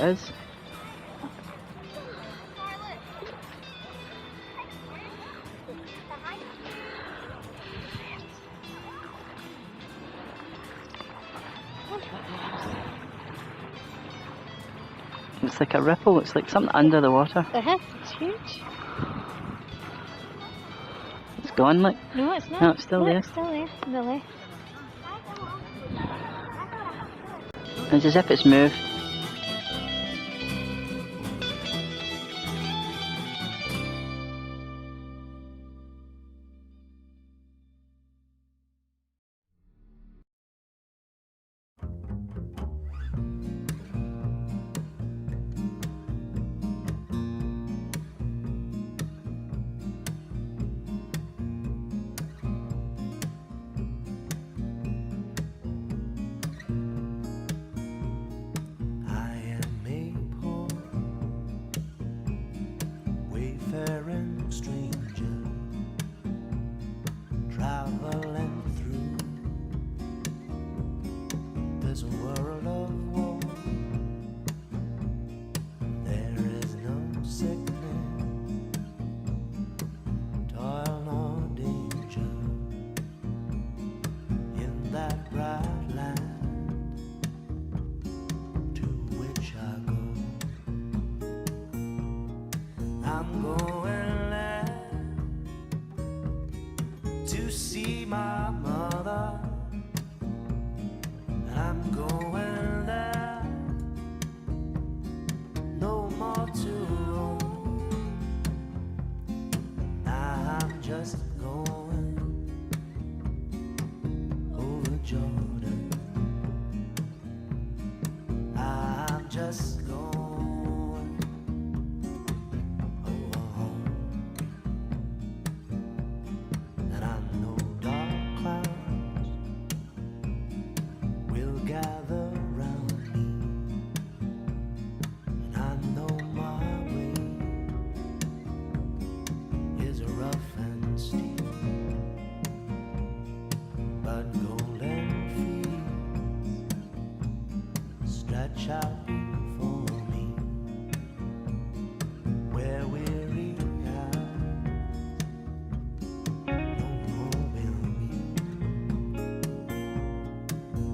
Is. It's like a ripple, it's like something under the water. It's huge. It's gone, like. No, it's not. No, it's still there. It's still there on the left. It's as if it's moved.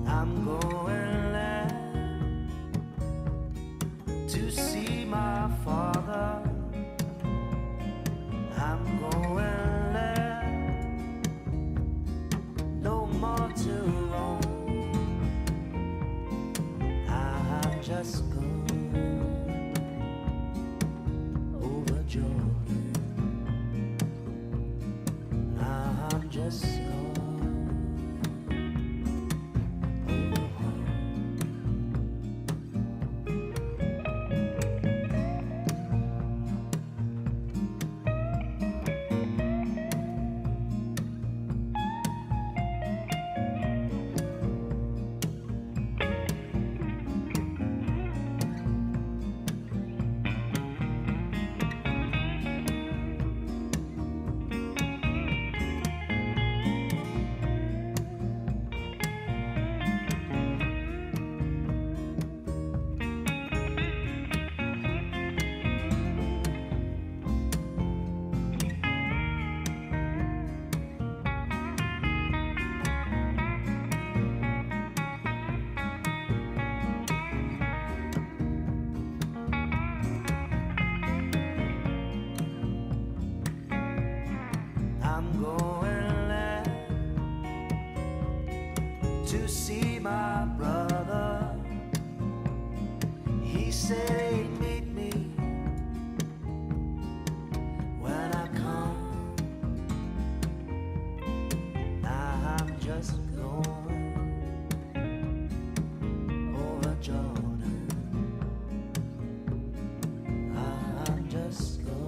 I'm going left my brother. He said he'd meet me when I come. Now I'm just going over Jordan. I'm just going.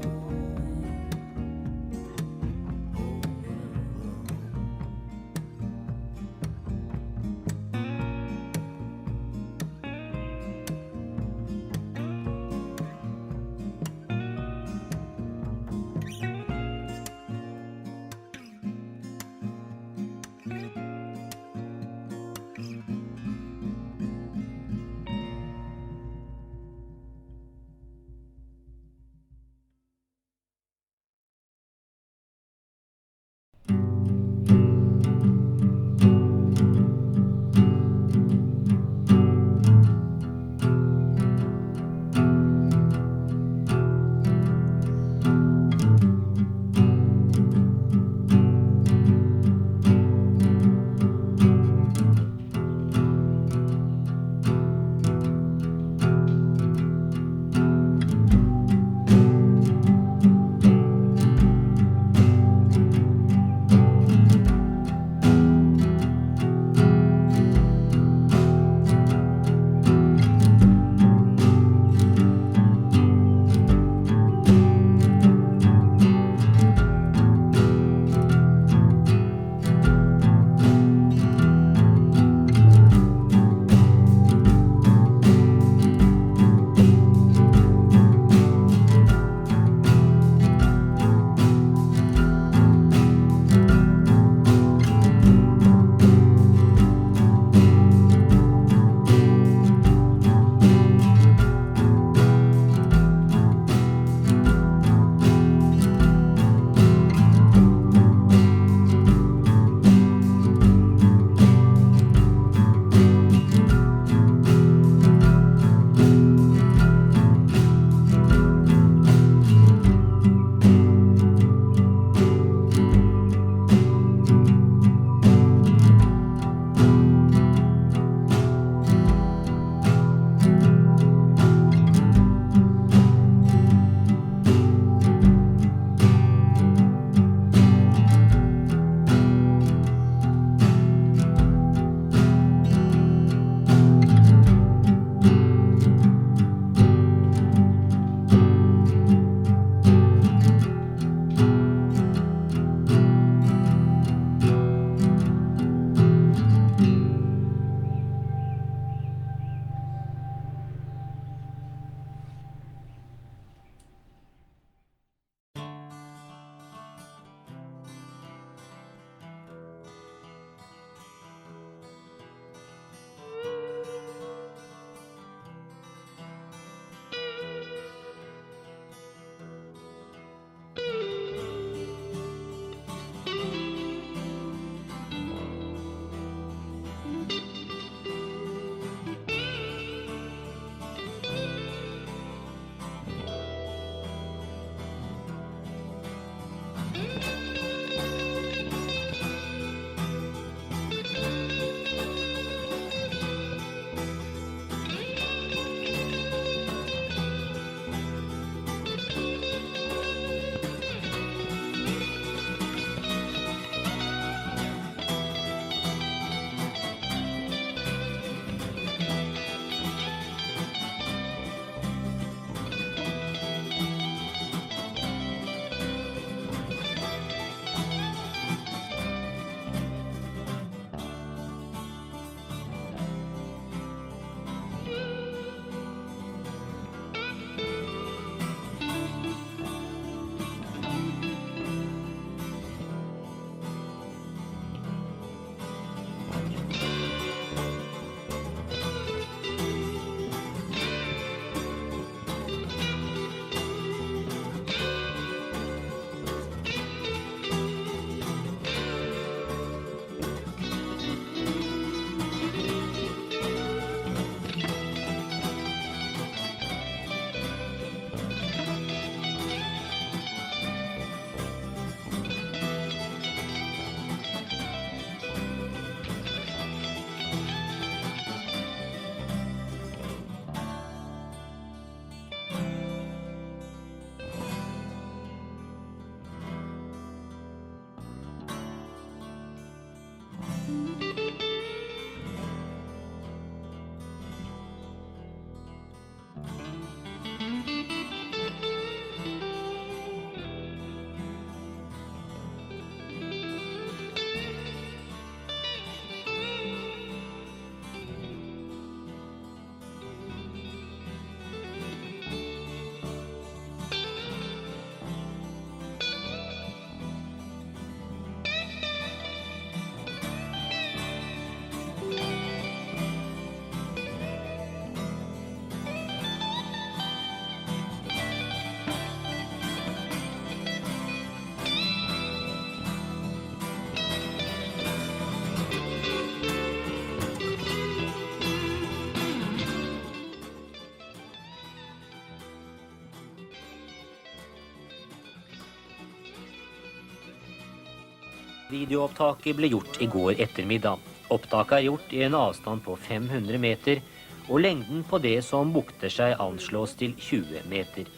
Videoopptaket ble gjort i går ettermiddag. Opptaket er gjort i en avstand på 500 meter, og lengden på det som bukter seg anslås til 20 meter.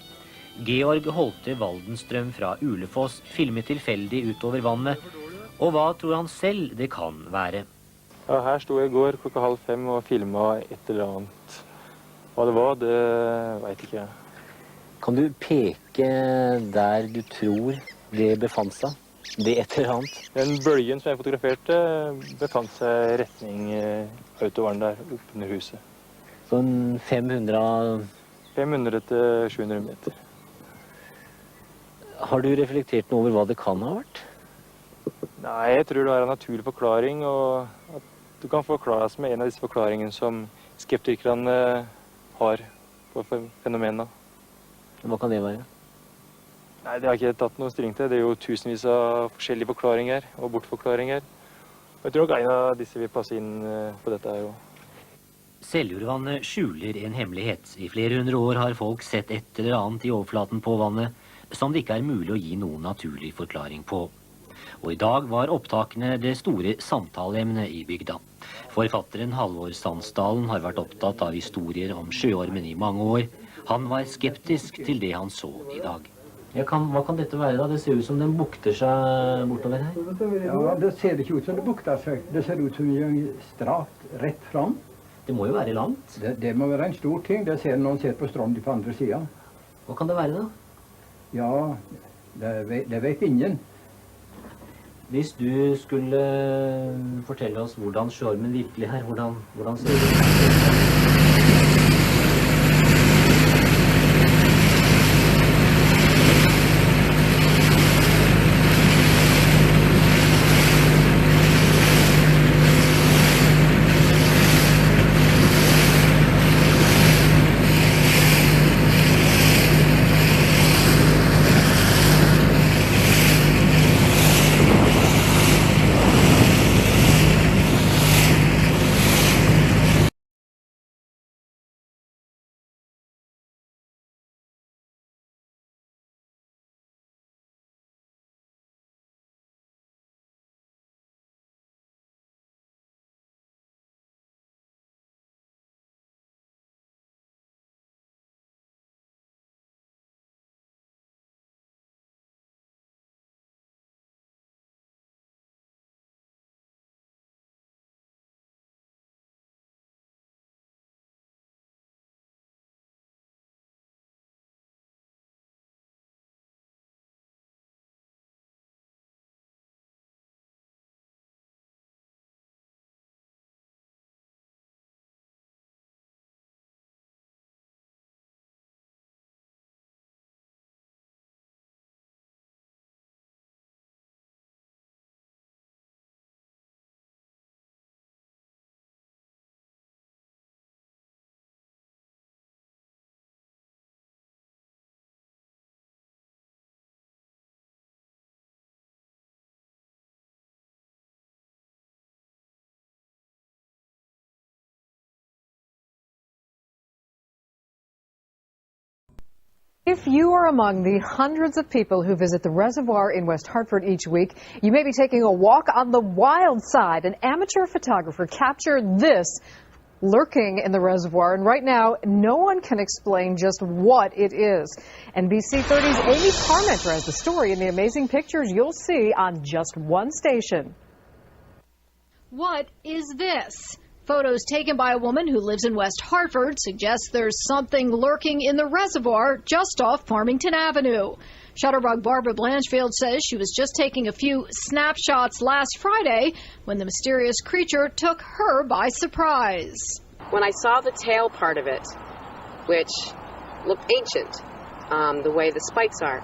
Georg Holte Waldenstrøm fra Ulefoss filmet tilfeldig utover vannet, og hva tror han selv det kan være? Ja, her sto jeg i går klokka 4:30 og filmet et eller annet. Hva det var, det vet ikke jeg. Kan du peke der du tror det befant seg? Det et eller annet? Den bølgen som jeg fotograferte befant seg i retning autovaren der, oppunder huset. Sånn 500 til 700 meter. Har du reflektert noe over hva det kan ha vært? Nei, jeg tror det er en naturlig forklaring, og at du kan forklares med en av disse forklaringene som skeptikerne har på fenomenene. Hva kan det være? Nei, det har ikke jeg tatt noe stilling til. Det er jo tusenvis av forskjellige forklaringer og bortforklaringer. Jeg tror nok en av disse vil passe inn på dette her også. Seljordvannet skjuler en hemmelighet. I flere hundre år har folk sett et eller annet i overflaten på vannet som det ikke er mulig å gi noen naturlig forklaring på. Og i dag var opptakene det store samtaleemnet i bygda. Forfatteren Halvor Sandsdalen har vært opptatt av historier om sjøormen i mange år. Han var skeptisk til det han så i dag. Hva kan dette være da? Det ser ut som den bukter seg bortover her. Ja, det ser ikke ut som det bukter seg. Det ser ut som en strat rett fram. Det må jo være langt. Det må være en stor ting. Det ser noen ser på stranden på andre siden. Hva kan det være da? Ja, det vet ingen. Hvis du skulle fortelle oss hvordan sjøormen virkelig er, hvordan ser det ut? If you are among the hundreds of people who visit the reservoir in West Hartford each week, you may be taking a walk on the wild side. An amateur photographer captured this lurking in the reservoir, and right now no one can explain just what it is. NBC 30's Amy Parmenter has the story and the amazing pictures you'll see on just one station. What is this? Photos taken by a woman who lives in West Hartford suggest there's something lurking in the reservoir just off Farmington Avenue. Shutterbug Barbara Blanchfield says she was just taking a few snapshots last Friday when the mysterious creature took her by surprise. When I saw the tail part of it, which looked ancient, the way the spikes are,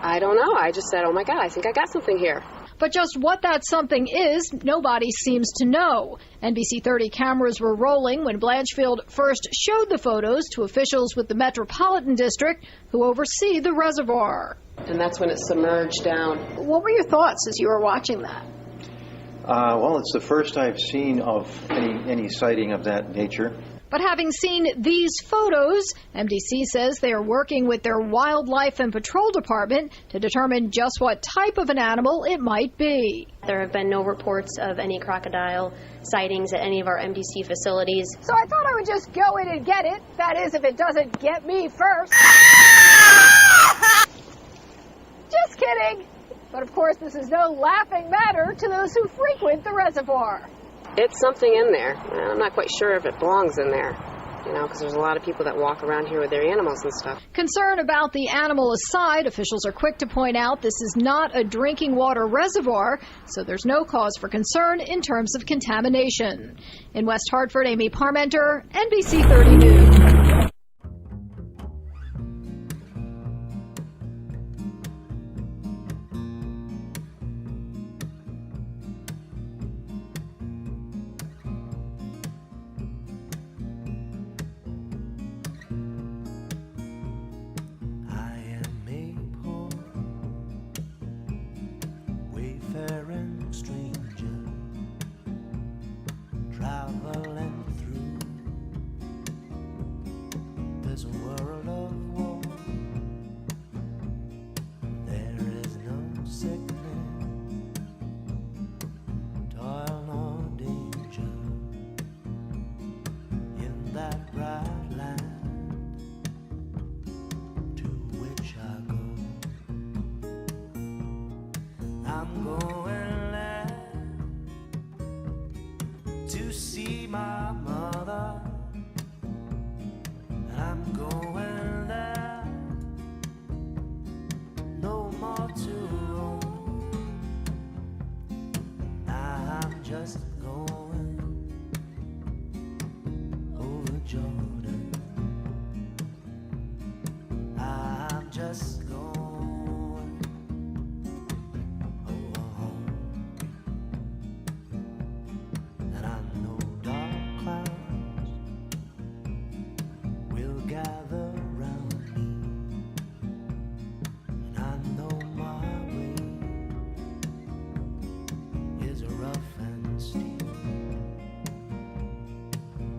I don't know. I just said, oh my God, I think I got something here. But just what that something is, nobody seems to know. NBC 30 cameras were rolling when Blanchfield first showed the photos to officials with the Metropolitan District who oversee the reservoir. And that's when it submerged down. What were your thoughts as you were watching that? Well, it's the first I've seen of any sighting of that nature. But having seen these photos, MDC says they are working with their wildlife and patrol department to determine just what type of an animal it might be. There have been no reports of any crocodile sightings at any of our MDC facilities. So I thought I would just go in and get it. That is, if it doesn't get me first. Just kidding. But of course, this is no laughing matter to those who frequent the reservoir. It's something in there. I'm not quite sure if it belongs in there, because there's a lot of people that walk around here with their animals and stuff. Concern about the animal aside, officials are quick to point out this is not a drinking water reservoir, so there's no cause for concern in terms of contamination. In West Hartford, Amy Parmenter, NBC 30 News. To see my mother, I'm going there, no more to roam. I'm just going over Jordan. I'm just going over home. And I know dark clouds will gather round me, and I know my way is rough and steep,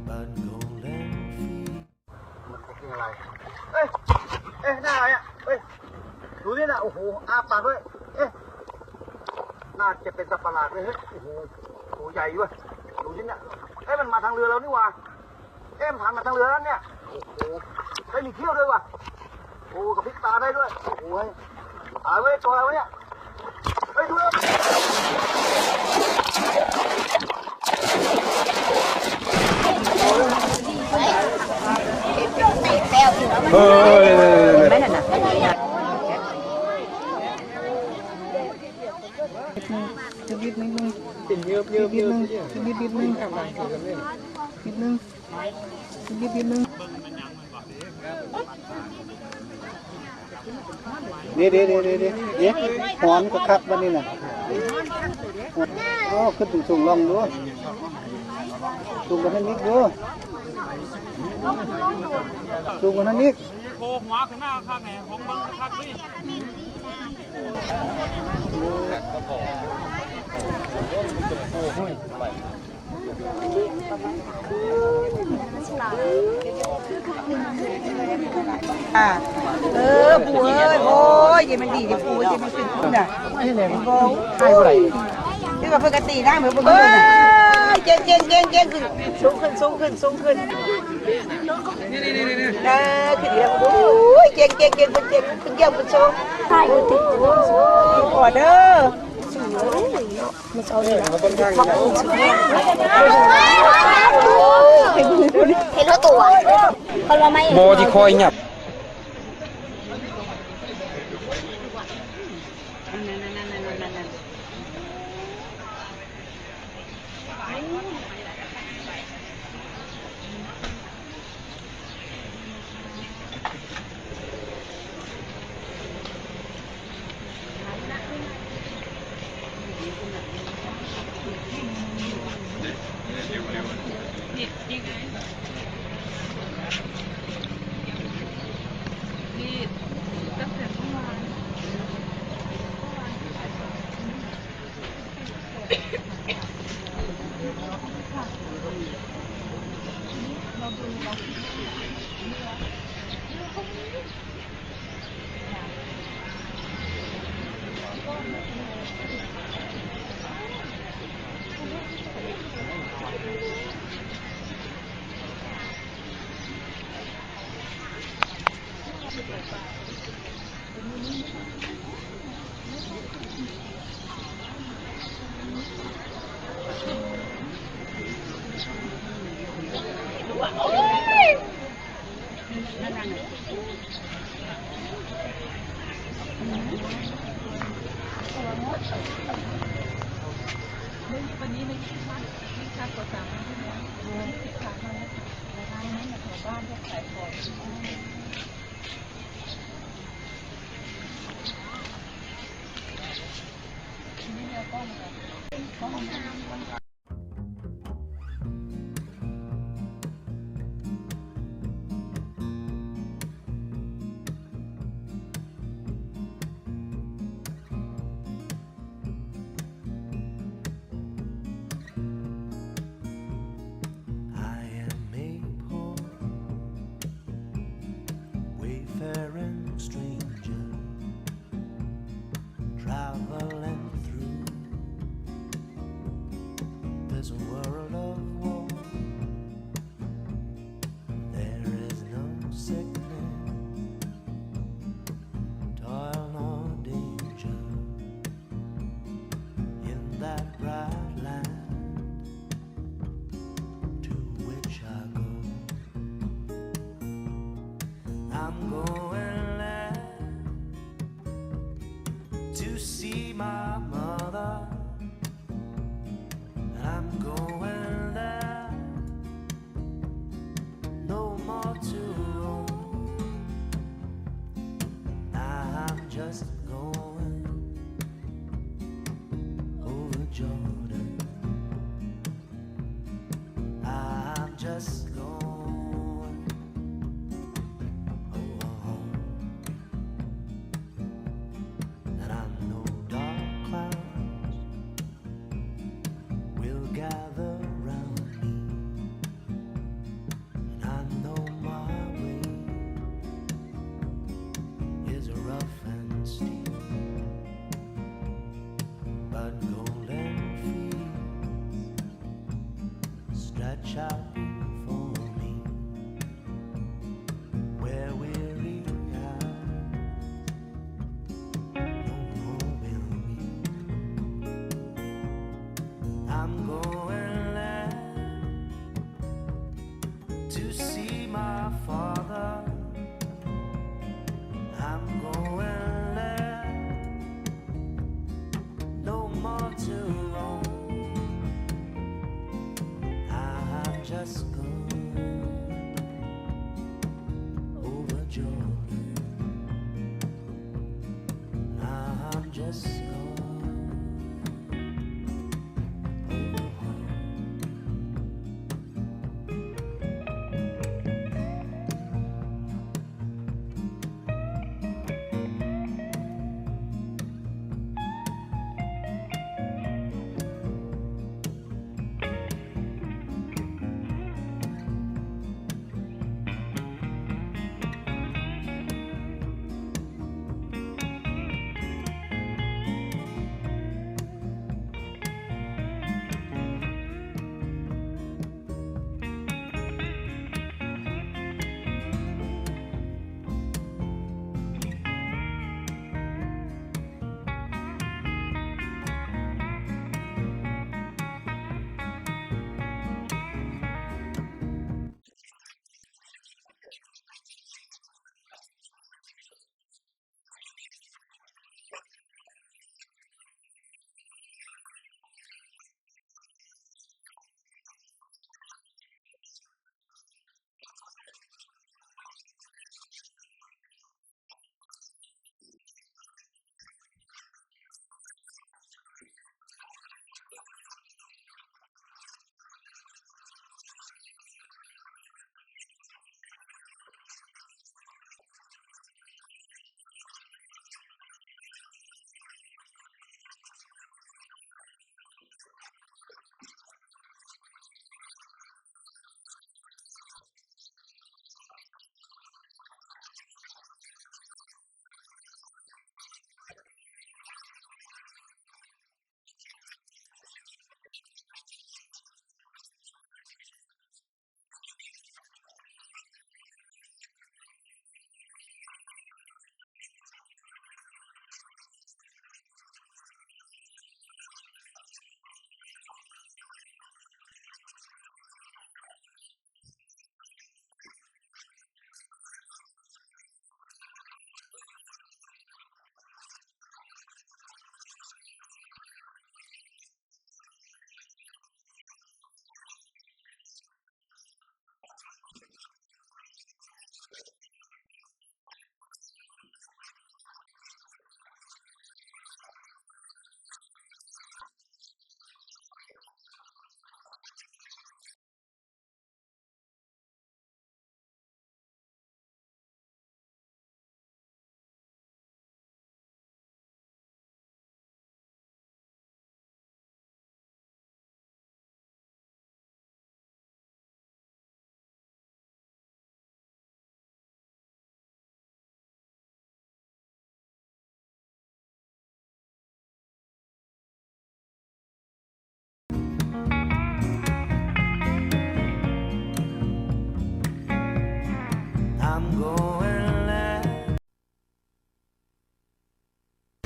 but golden feet. หน้าอะไรอ่ะเฮ้ยดูนี่นะโอ้โหอาปากด้วยน่าจะเป็นสัตว์ประหลาดเลยเฮ้ยโอ้โหตัวใหญ่ด้วยดูสิเนี่ยมันมาทางเรือเรานี่หว่ามันผ่านมาทางเรือแล้วเนี่ยโอ้โหมีเขี้ยวด้วยว่ะโอ้กับพริกตาได้ด้วยโอ้โหตายเว้ยตัวอะไรวะเนี่ยดูแล้วไม่น่ะนะนิดนึงเยอะนิดนึงเดี๋ยวหอนก็คักบ้านนี่น่ะโอ้ขึ้นสูงลองดูสูงกว่านั้นนิดดูสูงกว่านั้นนิดโค้งหัวขึ้นหน้าข้างไหนของบังคับนี่ปูเอ้ยโอ้ยยังมันดีกับปูยังมันขึ้นขึ้นอ่ะนี่เลยมันโบ้ใช่ไรที่ว่าปกติได้เหมือนปกติเก่งขึ้นสูงขึ้นขึ้นแล้วโอ้ยเก่งเป็นเยี่ยมเป็นโชว์ใช่ดูติดออเดอร์มันเอาเลยเห็นแล้วตัวเขาเราไม่โบที่คอยเนี่ย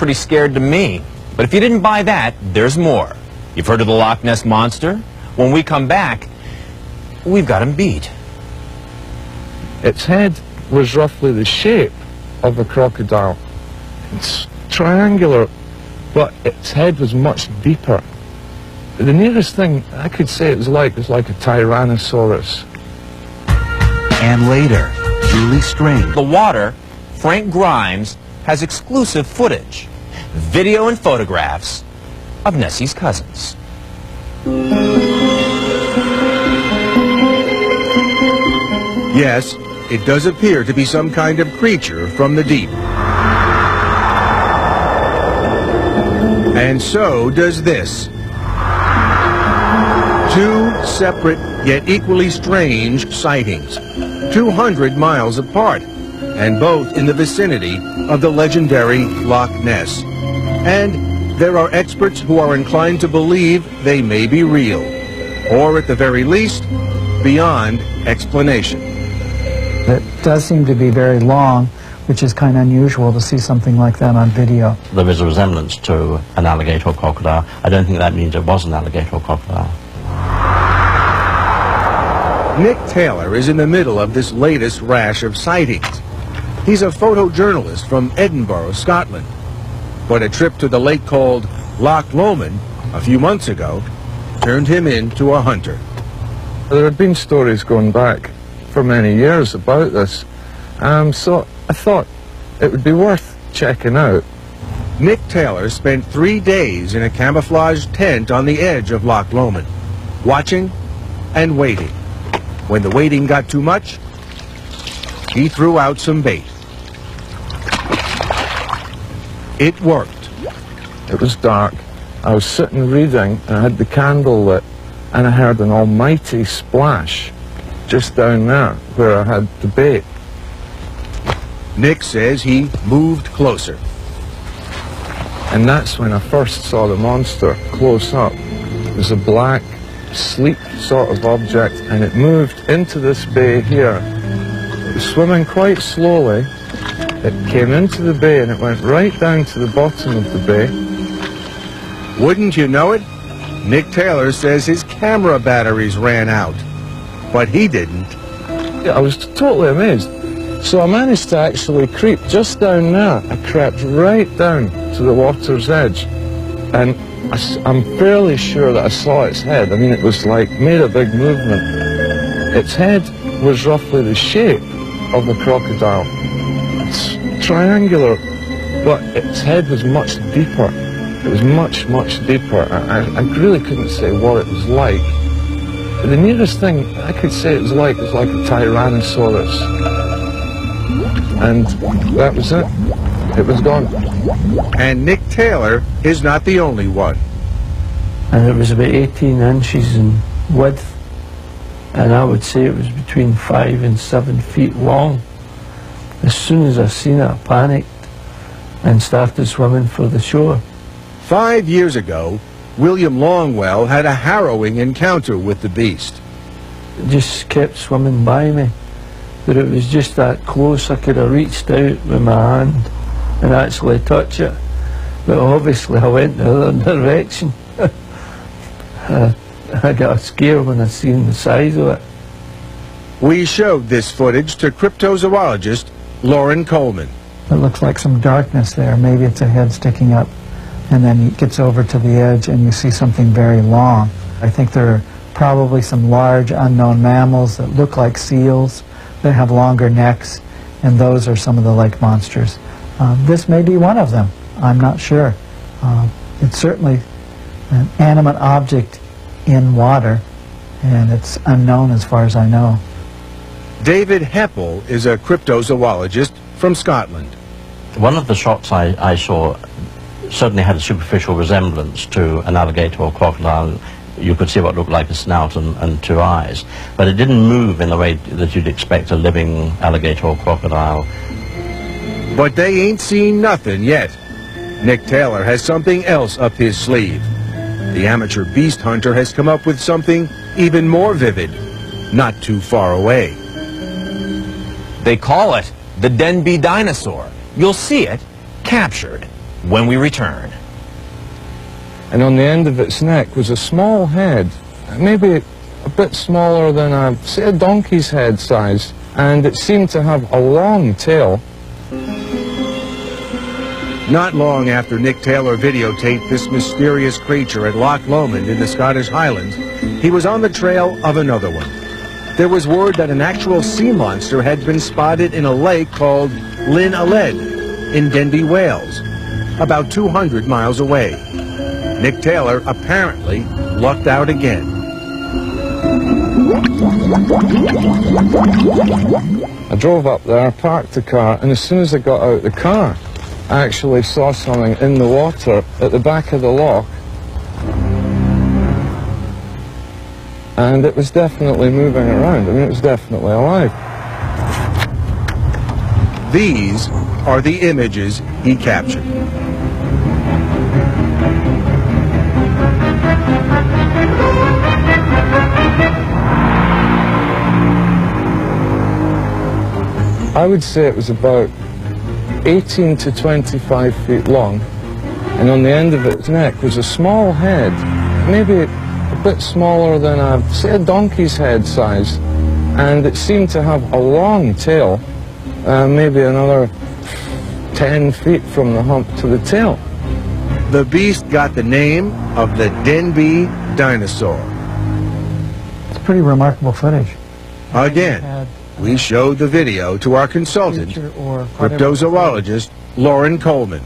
pretty scared to me. But if you didn't buy that, there's more. You've heard of the Loch Ness Monster? When we come back, we've got him beat. Its head was roughly the shape of a crocodile. It's triangular, but its head was much deeper. The nearest thing I could say it was like a Tyrannosaurus. And later, Julie Strange. The water, Frank Grimes, has exclusive footage, video and photographs of Nessie's cousins. Yes, it does appear to be some kind of creature from the deep. And so does this. Two separate yet equally strange sightings, 200 miles apart, and both in the vicinity of the legendary Loch Ness. And there are experts who are inclined to believe they may be real, or at the very least, beyond explanation. It does seem to be very long, which is kind of unusual to see something like that on video. There is a resemblance to an alligator or crocodile. I don't think that means it was an alligator or crocodile. Nick Taylor is in the middle of this latest rash of sightings. He's a photojournalist from Edinburgh, Scotland. But a trip to the lake called Loch Lomond a few months ago turned him into a hunter. There have been stories going back for many years about this, so I thought it would be worth checking out. Nick Taylor spent 3 days in a camouflaged tent on the edge of Loch Lomond, watching and waiting. When the waiting got too much, he threw out some bait. It worked. It was dark. I was sitting reading, and I had the candle lit, and I heard an almighty splash just down there where I had the bait. Nick says he moved closer. And that's when I first saw the monster close up. It was a black, sleek sort of object, and it moved into this bay here. It was swimming quite slowly. It came into the bay and it went right down to the bottom of the bay. Wouldn't you know it? Nick Taylor says his camera batteries ran out, but he didn't. Yeah, I was totally amazed. So I managed to actually creep just down there. I crept right down to the water's edge, and I'm fairly sure that I saw its head. I mean, it was like, made a big movement. Its head was roughly the shape of a crocodile. It's triangular, but its head was much deeper. It was much, much deeper. I really couldn't say what it was like. The nearest thing I could say it was like a Tyrannosaurus. And that was it. It was gone. And Nick Taylor is not the only one. And it was about 18 inches in width, and I would say it was between 5 and 7 feet long. As soon as I seen it, I panicked and started swimming for the shore. 5 years ago, William Longwell had a harrowing encounter with the beast. It just kept swimming by me, but it was just that close I could have reached out with my hand and actually touch it. But obviously I went the other direction. I got scared when I seen the size of it. We showed this footage to cryptozoologist Lauren Coleman. It looks like some darkness there. Maybe it's a head sticking up, and then it gets over to the edge and you see something very long. I think there are probably some large unknown mammals that look like seals that have longer necks, and those are some of the lake monsters. This may be one of them. I'm not sure. It's certainly an animate object in water, and it's unknown as far as I know. David Heppel is a cryptozoologist from Scotland. One of the shots I saw certainly had a superficial resemblance to an alligator or crocodile. You could see what looked like a snout and 2 eyes, but it didn't move in the way that you'd expect a living alligator or crocodile. But they ain't seen nothing yet. Nick Taylor has something else up his sleeve. The amateur beast hunter has come up with something even more vivid, not too far away. They call it the Denby dinosaur. You'll see it captured. when we return. And on the end of its neck was a small head, maybe a bit smaller than say a donkey's head size, and it seemed to have a long tail. Not long after Nick Taylor videotaped this mysterious creature at Loch Lomond in the Scottish Highlands, he was on the trail of another one. There was word that an actual sea monster had been spotted in a lake called Llyn Aled in Denbigh, Wales, about 200 miles away. Nick Taylor apparently lucked out again. I drove up there, parked the car, and as soon as I got out of the car, I actually saw something in the water at the back of the loch. And it was definitely moving around. I mean, it was definitely alive. These are the images he captured. I would say it was about 18 to 25 feet long, and on the end of its neck was a small head, maybe a bit smaller than say a donkey's head size, and it seemed to have a long tail, maybe another 10 feet from the hump to the tail. The beast got the name of the Denbigh dinosaur. It's pretty remarkable footage. Again, we showed the video to our consultant, cryptozoologist Lauren Coleman.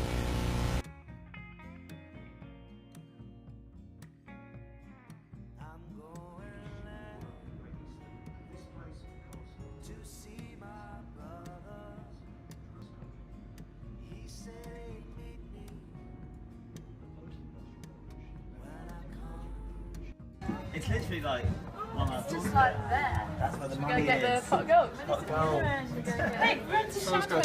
It's literally like on our just like there. That's where the Should money we go get is. the pot of gold? Pot of gold. Hey, run to Chateau.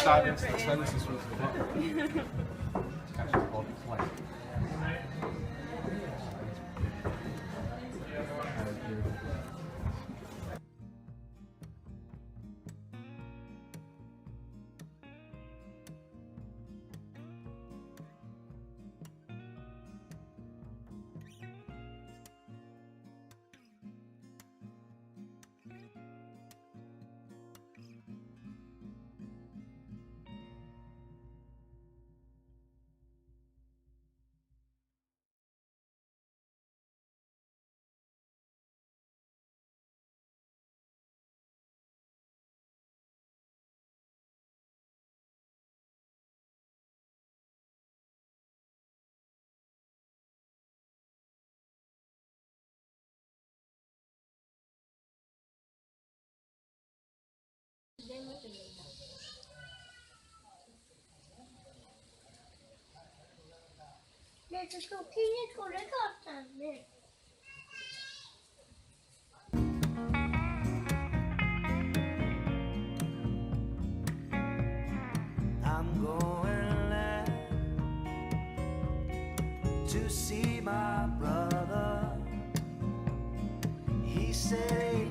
I'm going land to see my brother. He said